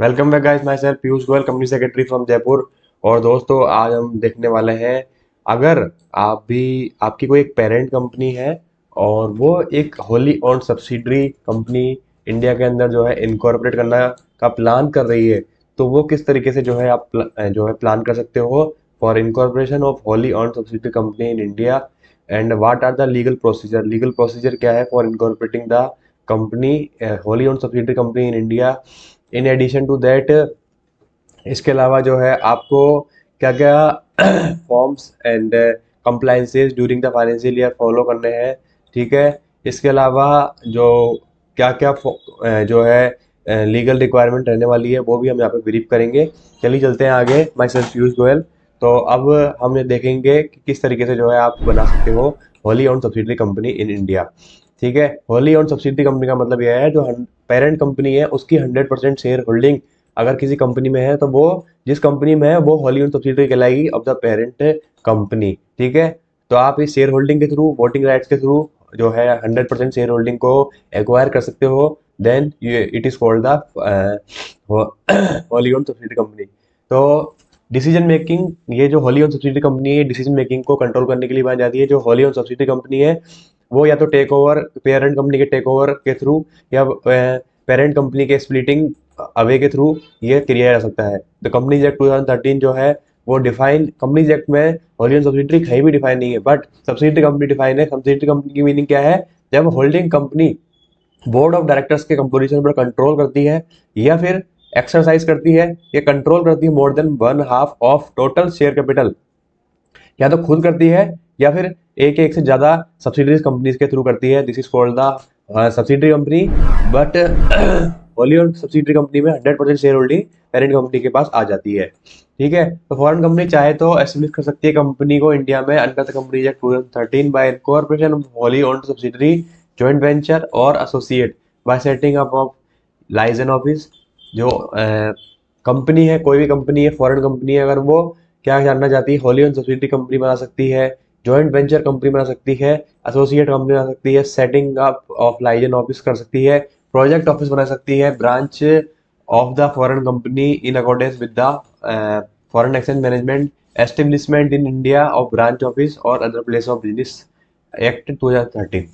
Welcome back guys, my self Piyush Goyal, company secretary from Jaipur. और दोस्तों, आज हम देखने वाले हैं, अगर आपकी कोई एक पेरेंट कंपनी है और वो एक Holi owned subsidiary company India के अंदर जो है इनकॉर्पोरेट करना का प्लान कर रही है, तो वो किस तरीके से जो है आप जो है प्लान कर सकते हो for incorporation of wholly owned subsidiary company in India. And what are the legal procedure क्या है for incorporating the company, wholly owned subsidiary company in India. In addition to that, इसके अलावा जो है आपको क्या क्या forms and compliances during the financial year follow करने हैं। ठीक है। इसके अलावा जो क्या क्या जो है लीगल रिक्वायरमेंट रहने वाली है, वो भी हम यहाँ पे ब्रीफ करेंगे। चलिए चलते हैं आगे। My self Piyush Goyal. तो अब हम ये देखेंगे कि किस तरीके से जो है आप बना सकते हो Holi owned subsidiary company in India. ठीक है। होली ओन्ड सब्सिडरी कंपनी का मतलब यह है, जो पेरेंट कंपनी है उसकी 100% शेयर होल्डिंग अगर किसी कंपनी में है, तो वो जिस कंपनी में है वो होली ओन्ड सब्सिडरी कहलाएगी ऑफ द पेरेंट कंपनी। ठीक है। तो आप इस शेयर होल्डिंग के थ्रू, वोटिंग राइट्स के थ्रू जो है 100% शेयर होल्डिंग को एक्वायर कर सकते हो। Then it is called the wholly owned subsidiary company. तो डिसीजन मेकिंग, ये जो होली ओन्ड सब्सिडरी कंपनी है, डिसीजन मेकिंग को कंट्रोल करने के लिए बनाई जाती है। जो होली ओन्ड सब्सिडरी कंपनी है वो या तो टेक ओवर, पेरेंट कंपनी के टेक ओवर के थ्रू, या पेरेंट कंपनी के स्प्लिटिंग अवे के थ्रू ये किया जा सकता है। द कंपनीज एक्ट 2013 जो है वो डिफाइन, कंपनीज एक्ट में होली ओन्ड सब्सिडरी कहीं भी डिफाइन नहीं है, बट सब्सिडरी कंपनी डिफाइन है। सब्सिडरी कंपनी की मीनिंग क्या है? जब holding company board of directors के कंपोजिशन पर कंट्रोल करती है, या फिर एक्सरसाइज करती है, या कंट्रोल करती है more than one half of total share capital, या तो खुद करती है या फिर एक से ज्यादा सब्सिडरीज कंपनीज के थ्रू करती है। This is called the subsidiary company. But Holi owned subsidiary company में 100% शेयर होल्डिंग पेरेंट कंपनी के पास आ जाती है। ठीक है। तो फॉरेन कंपनी चाहे तो एस्टेब्लिश कर सकती है कंपनी को इंडिया में under the companies act 2013 by incorporation of wholly owned subsidiary, joint venture और associate by setting up of licence office. जो कंपनी है, कोई भी कंपनी है, फॉरेन कंपनी है, अगर वो क्या जानना चाहती है, होली ओन्ड सब्सिडरी कंपनी बना सकती है, जॉइंट वेंचर कंपनी बना सकती है, एसोसिएट कंपनी बना सकती है, setting up of licence office कर सकती है, प्रोजेक्ट ऑफिस बना सकती है, branch of the foreign company in accordance with the foreign exchange management establishment in India of branch office और other place of business act 2013।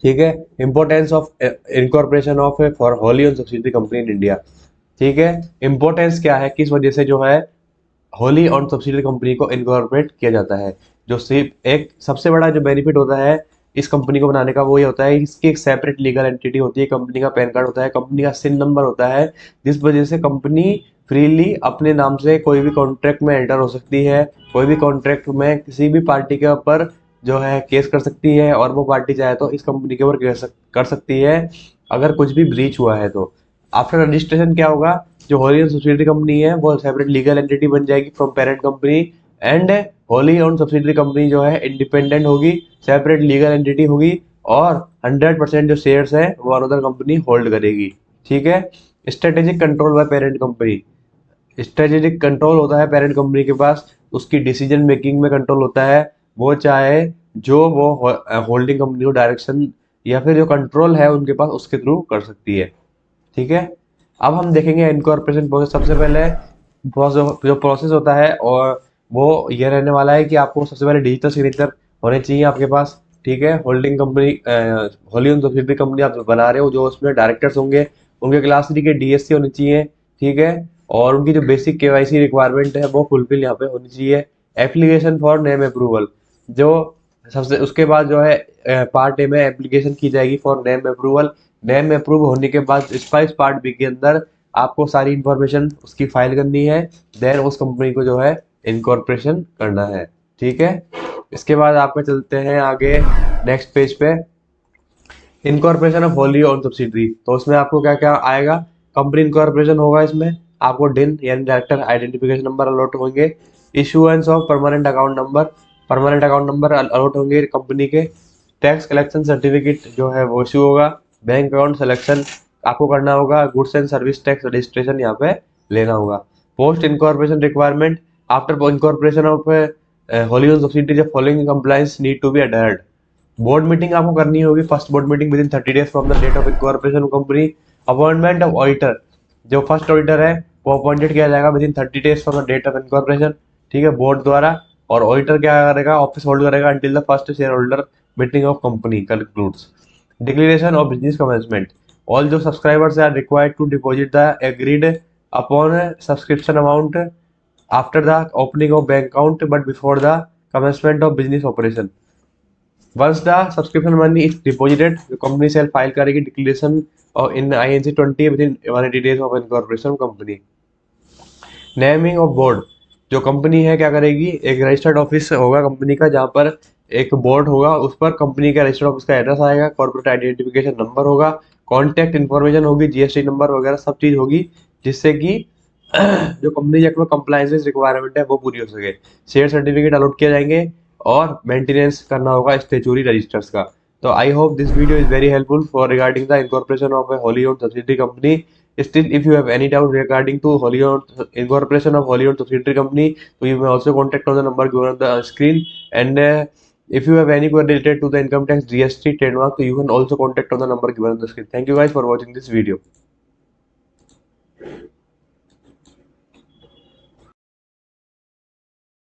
ठीक है। Importance of incorporation of for wholly owned subsidiary company in India. ठीक है। Importance क्या है, किस वजह से जो है होली ओन्ड सब्सिडरी कंपनी को इनकॉर्पोरेट किया जाता है? जो सिर्फ एक सबसे बड़ा जो बेनिफिट होता है इस कंपनी को बनाने का, वो ये होता है इसकी एक सेपरेट लीगल एंटिटी होती है, कंपनी का पैन कार्ड होता है, कंपनी का सिन नंबर होता है, जिस वजह से कंपनी फ्रीली अपने नाम से कोई भी कॉन्ट्रैक्ट में एंटर हो सकती है, कोई भी कॉन्ट्रैक्ट में किसी भी पार्टी के ऊपर जो है केस कर सकती है, और वो पार्टी चाहे तो इस कंपनी के ऊपर कर सकती है अगर कुछ भी ब्रीच हुआ है तो। आफ्टर रजिस्ट्रेशन क्या होगा, जो होली ओन्ड सब्सिडरी कंपनी है वो सेपरेट लीगल एंटिटी बन जाएगी from parent company, and Holi owned subsidiary company जो है इंडिपेंडेंट होगी, सेपरेट लीगल एंटिटी होगी, और 100% जो शेयर्स है वो अनदर कंपनी होल्ड करेगी। ठीक है। Strategic control by parent company. Strategic control होता है पेरेंट कंपनी के पास, उसकी डिसीजन मेकिंग में कंट्रोल होता है। वो चाहे जो वो होल्डिंग कंपनी को डायरेक्शन या फिर जो कंट्रोल है उनके पास, उसके थ्रू कर सकती है। ठीक है। अब हम देखेंगे इनकॉर्पोरेशन प्रोसेस। सबसे पहले जो प्रोसेस होता है और वो ये रहने वाला है कि आपको सबसे पहले डिजिटल सिग्नेचर होने चाहिए आपके पास। ठीक है। Holding company, wholly owned subsidiary company आप बना रहे हो, जो उसमें डायरेक्टर्स होंगे उनके क्लास 3 के डीएससी होनी चाहिए। ठीक है। और उनकी जो बेसिक केवाईसी रिक्वायरमेंट है वो फुलफिल यहाँ पे होनी चाहिए। एप्लीकेशन फॉर नेम अप्रूवल, जो सबसे उसके बाद जो है पार्ट ए में एप्लीकेशन की जाएगी for name approval. Name approve होने के बाद स्पाइस पार्ट बी के अंदर आपको सारी इंफॉर्मेशन उसकी फाइल करनी है, देन उस कंपनी को जो है इनकॉर्पोरेशन करना है। ठीक है। इसके बाद आपको चलते हैं आगे नेक्स्ट पेज पे, incorporation of wholly owned subsidiary. तो उसमें आपको क्या क्या आएगा, कंपनी इनकॉर्पोरेशन होगा, इसमें आपको डिन यानी डायरेक्टर आइडेंटिफिकेशन नंबर अलॉट होंगे, issuance of permanent account number, permanent account number allot होंगे कंपनी के, टैक्स कलेक्शन सर्टिफिकेट जो है वो इशू होगा, बैंक अकाउंट सिलेक्शन आपको करना होगा, goods and service tax registration यहाँ पे लेना होगा। Post incorporation requirement, after incorporation of wholly owned subsidiary the following compliance need to be adhered. Board meeting आपको करनी होगी, first board meeting within 30 days from the date of incorporation company. Appointment of auditor, जो first auditor है वो appointed किया जाएगा within 30 days from the date of incorporation, ठीक है, बोर्ड द्वारा। और ऑडिटर क्या करेगा, ऑफिस होल्ड करेगा until the first share holder meeting of company concludes. Declaration of business commencement, all जो subscribers are required to deposit the agreed upon subscription amount after the opening of bank account but before the commencement of business operation. Once the subscription money is deposited, the company shall file करेगी declaration in INC 20 within 180 days of incorporation company. Naming of board, जो company है क्या करेगी, एक registered office होगा company का जहाँ पर एक बोर्ड होगा, उस पर कंपनी का रजिस्टर्ड ऑफिस का एड्रेस आएगा, कॉर्पोरेट आइडेंटिफिकेशन नंबर होगा, कॉन्टैक्ट इन्फॉर्मेशन होगी, जीएसटी नंबर वगैरह सब चीज़ होगी, जिससे कि जो कंपनी एक्ट में कंप्लायंसेस रिक्वायरमेंट है वो पूरी हो सके। शेयर सर्टिफिकेट अलॉट किए जाएंगे और मेंटेनेंस करना होगा स्टेचुरी रजिस्टर्स का। तो I hope this video is very helpful for regarding the incorporation of A wholly owned subsidiary company. Still, if you have any doubt regarding to wholly owned incorporation of wholly owned subsidiary company, so you may also contact on the number given on the screen. And if you have any query related to the income tax, GST, trademark, so you can also contact on the number given on the screen. Thank you guys for watching this video.